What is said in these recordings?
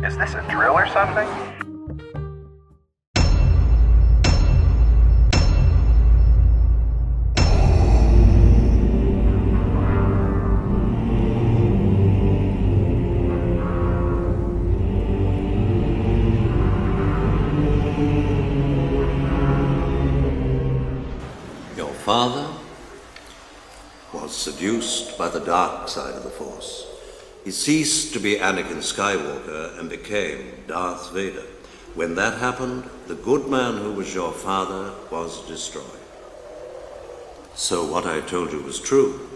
Is this a drill or something? Your father was seduced by the dark side of the Force. He ceased to be Anakin Skywalker and became Darth Vader. When that happened, the good man who was your father was destroyed. So what I told you was true,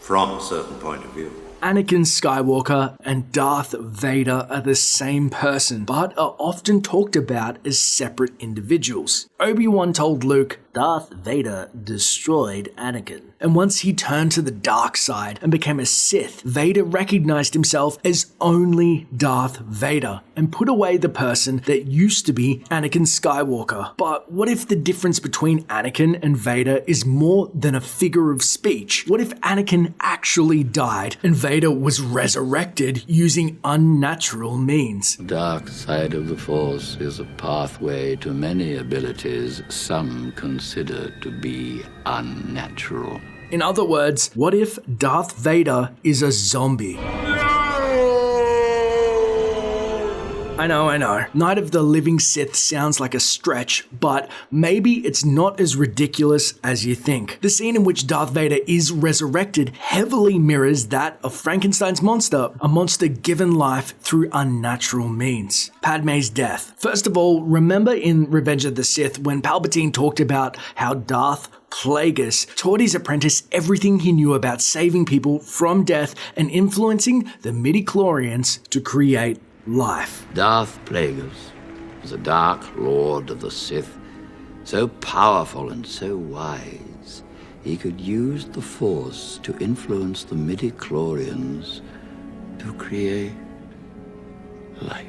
from a certain point of view. Anakin Skywalker and Darth Vader are the same person, but are often talked about as separate individuals. Obi-Wan told Luke, Darth Vader destroyed Anakin. And once he turned to the dark side and became a Sith, Vader recognized himself as only Darth Vader and put away the person that used to be Anakin Skywalker. But what if the difference between Anakin and Vader is more than a figure of speech? What if Anakin actually died and Vader was resurrected using unnatural means? The dark side of the Force is a pathway to many abilities some consider to be unnatural. In other words, what if Darth Vader is a zombie? I know. Night of the Living Sith sounds like a stretch, but maybe it's not as ridiculous as you think. The scene in which Darth Vader is resurrected heavily mirrors that of Frankenstein's monster, a monster given life through unnatural means. Padme's death. First of all, remember in Revenge of the Sith when Palpatine talked about how Darth Plagueis taught his apprentice everything he knew about saving people from death and influencing the midi-chlorians to create life. Darth Plagueis was a dark lord of the Sith, so powerful and so wise, he could use the Force to influence the midi-chlorians to create life.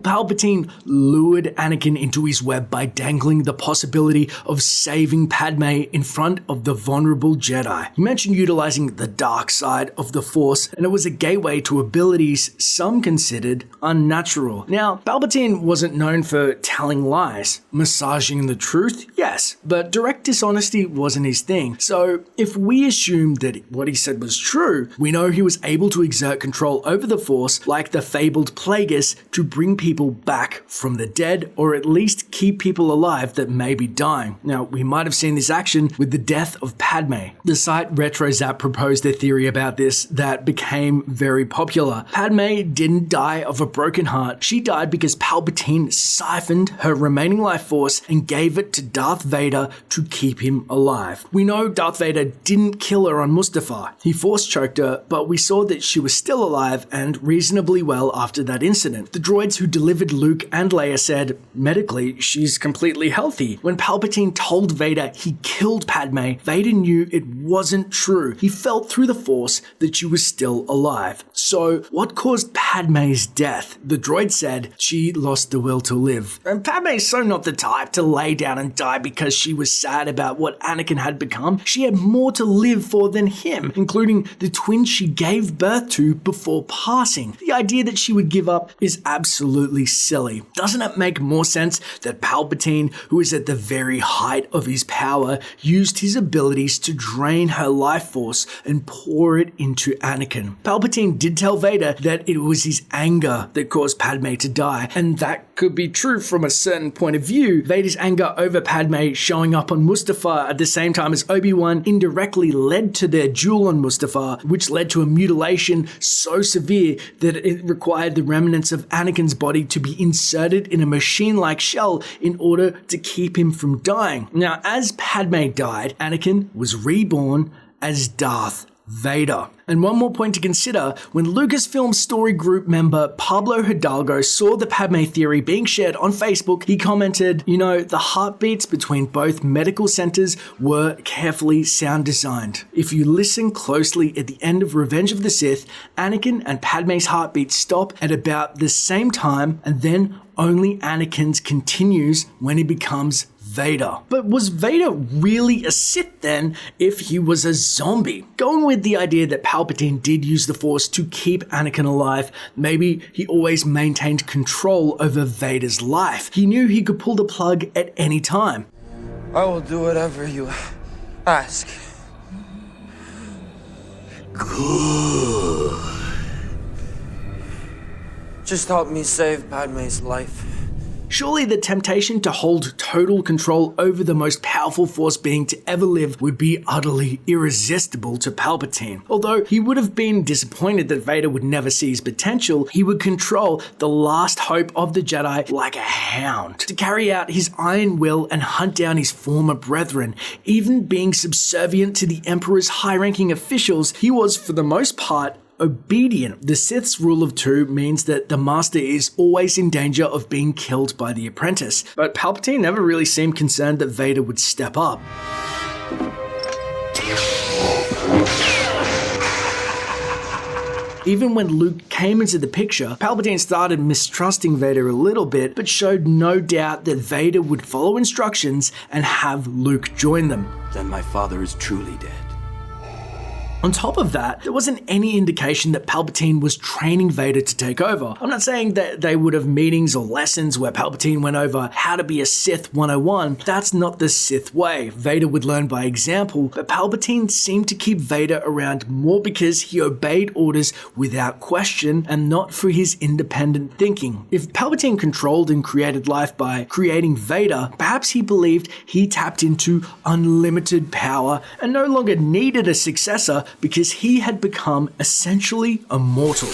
Palpatine lured Anakin into his web by dangling the possibility of saving Padme in front of the vulnerable Jedi. He mentioned utilizing the dark side of the Force, and it was a gateway to abilities some considered unnatural. Now, Palpatine wasn't known for telling lies. Massaging the truth, yes, but direct dishonesty wasn't his thing. So, if we assume that what he said was true, we know he was able to exert control over the Force like the fabled Plagueis to bring people back from the dead, or at least keep people alive that may be dying. Now, we might have seen this action with the death of Padme. The site RetroZap proposed a theory about this that became very popular. Padme didn't die of a broken heart. She died because Palpatine siphoned her remaining life force and gave it to Darth Vader to keep him alive. We know Darth Vader didn't kill her on Mustafar. He force choked her, but we saw that she was still alive and reasonably well after that incident. The droids who delivered Luke and Leia said, medically, she's completely healthy. When Palpatine told Vader he killed Padme, Vader knew it wasn't true. He felt through the Force that she was still alive. So, what caused Padme's death? The droid said she lost the will to live. And Padme's so not the type to lay down and die because she was sad about what Anakin had become. She had more to live for than him, including the twin she gave birth to before passing. The idea that she would give up is absolutely silly. Doesn't it make more sense that Palpatine, who is at the very height of his power, used his abilities to drain her life force and pour it into Anakin? Palpatine did tell Vader that it was his anger that caused Padme to die, and that could be true from a certain point of view. Vader's anger over Padme showing up on Mustafar at the same time as Obi-Wan indirectly led to their duel on Mustafar, which led to a mutilation so severe that it required the remnants of Anakin's body to be inserted in a machine-like shell in order to keep him from dying. Now, as Padme died, Anakin was reborn as Darth Vader. And one more point to consider, when Lucasfilm story group member Pablo Hidalgo saw the Padme theory being shared on Facebook, he commented, the heartbeats between both medical centers were carefully sound designed. If you listen closely at the end of Revenge of the Sith, Anakin and Padme's heartbeats stop at about the same time, and then only Anakin's continues when he becomes Vader. But was Vader really a Sith then if he was a zombie? Going with the idea that Palpatine did use the Force to keep Anakin alive, maybe he always maintained control over Vader's life. He knew he could pull the plug at any time. I will do whatever you ask. Good. Just help me save Padme's life. Surely the temptation to hold total control over the most powerful Force being to ever live would be utterly irresistible to Palpatine. Although he would have been disappointed that Vader would never see his potential, he would control the last hope of the Jedi like a hound, to carry out his iron will and hunt down his former brethren. Even being subservient to the Emperor's high-ranking officials, he was, for the most part, obedient. The Sith's rule of two means that the master is always in danger of being killed by the apprentice, but Palpatine never really seemed concerned that Vader would step up. Even when Luke came into the picture, Palpatine started mistrusting Vader a little bit, but showed no doubt that Vader would follow instructions and have Luke join them. Then my father is truly dead. On top of that, there wasn't any indication that Palpatine was training Vader to take over. I'm not saying that they would have meetings or lessons where Palpatine went over how to be a Sith 101. That's not the Sith way. Vader would learn by example, but Palpatine seemed to keep Vader around more because he obeyed orders without question and not for his independent thinking. If Palpatine controlled and created life by creating Vader, perhaps he believed he tapped into unlimited power and no longer needed a successor because he had become essentially immortal.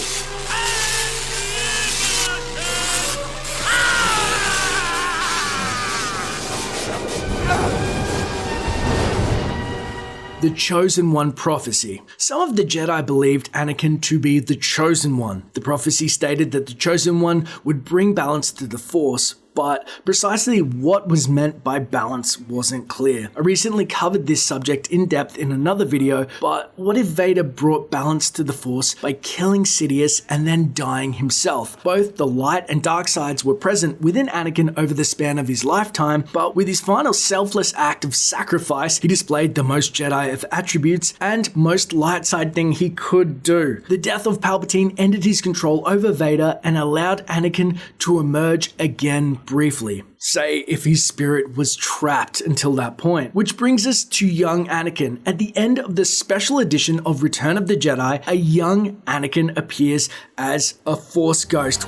The Chosen One prophecy. Some of the Jedi believed Anakin to be the Chosen One. The prophecy stated that the Chosen One would bring balance to the Force, but precisely what was meant by balance wasn't clear. I recently covered this subject in depth in another video, but what if Vader brought balance to the Force by killing Sidious and then dying himself? Both the light and dark sides were present within Anakin over the span of his lifetime, but with his final selfless act of sacrifice, he displayed the most Jedi of attributes and most light side thing he could do. The death of Palpatine ended his control over Vader and allowed Anakin to emerge again briefly. Say if his spirit was trapped until that point. Which brings us to young Anakin. At the end of the special edition of Return of the Jedi, a young Anakin appears as a Force ghost.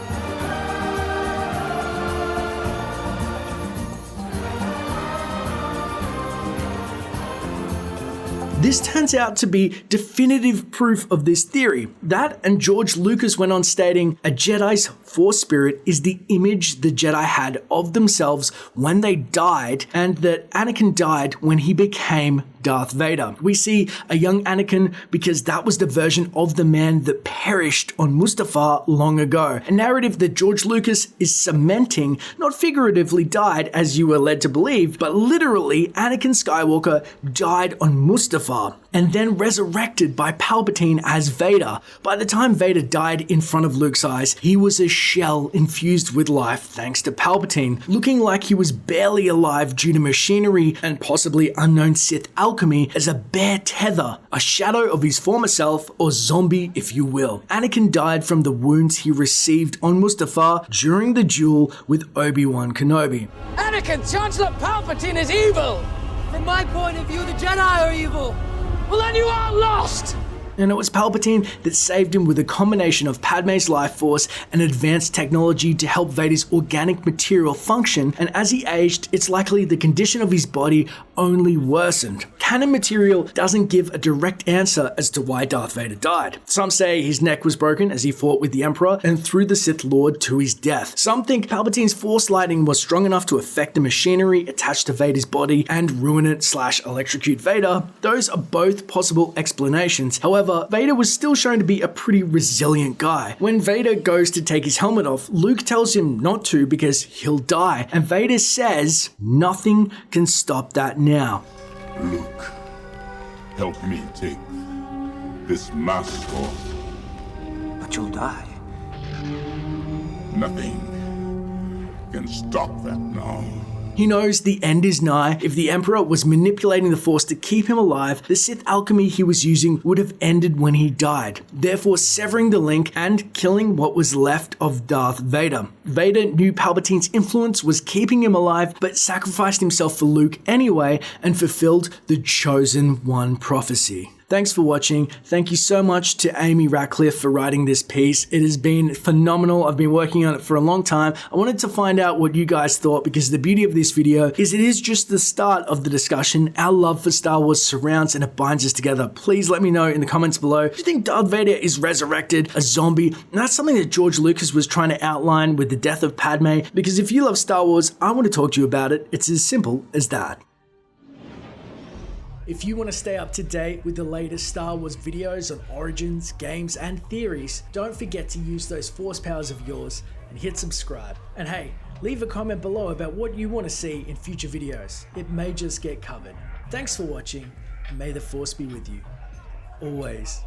This turns out to be definitive proof of this theory. That and George Lucas went on stating, a Jedi's Force spirit is the image the Jedi had of themselves when they died, and that Anakin died when he became Darth Vader. We see a young Anakin because that was the version of the man that perished on Mustafar long ago. A narrative that George Lucas is cementing, not figuratively died as you were led to believe, but literally Anakin Skywalker died on Mustafar and then resurrected by Palpatine as Vader. By the time Vader died in front of Luke's eyes, he was a shell infused with life thanks to Palpatine, looking like he was barely alive due to machinery and possibly unknown Sith alchemy as a bare tether, a shadow of his former self, or zombie if you will. Anakin died from the wounds he received on Mustafar during the duel with Obi-Wan Kenobi. Anakin, Chancellor Palpatine is evil! From my point of view, the Jedi are evil! Well, then you are lost! And it was Palpatine that saved him with a combination of Padme's life force and advanced technology to help Vader's organic material function, and as he aged, it's likely the condition of his body only worsened. Canon material doesn't give a direct answer as to why Darth Vader died. Some say his neck was broken as he fought with the Emperor and threw the Sith Lord to his death. Some think Palpatine's force lightning was strong enough to affect the machinery attached to Vader's body and ruin it / electrocute Vader. Those are both possible explanations. However, Vader was still shown to be a pretty resilient guy. When Vader goes to take his helmet off, Luke tells him not to because he'll die, and Vader says, "Nothing can stop that now." Luke, help me take this mask off. But you'll die. Nothing can stop that now. He knows the end is nigh. If the Emperor was manipulating the Force to keep him alive, the Sith alchemy he was using would have ended when he died, therefore severing the link and killing what was left of Darth Vader. Vader knew Palpatine's influence was keeping him alive, but sacrificed himself for Luke anyway and fulfilled the Chosen One prophecy. Thanks for watching. Thank you so much to Amy Ratcliffe for writing this piece. It has been phenomenal. I've been working on it for a long time. I wanted to find out what you guys thought, because the beauty of this video is it is just the start of the discussion. Our love for Star Wars surrounds and it binds us together. Please let me know in the comments below. Do you think Darth Vader is resurrected, a zombie? And that's something that George Lucas was trying to outline with the death of Padme, because if you love Star Wars, I want to talk to you about it. It's as simple as that. If you want to stay up to date with the latest Star Wars videos on origins, games, and theories, don't forget to use those Force powers of yours and hit subscribe. And hey, leave a comment below about what you want to see in future videos. It may just get covered. Thanks for watching, and may the Force be with you. Always.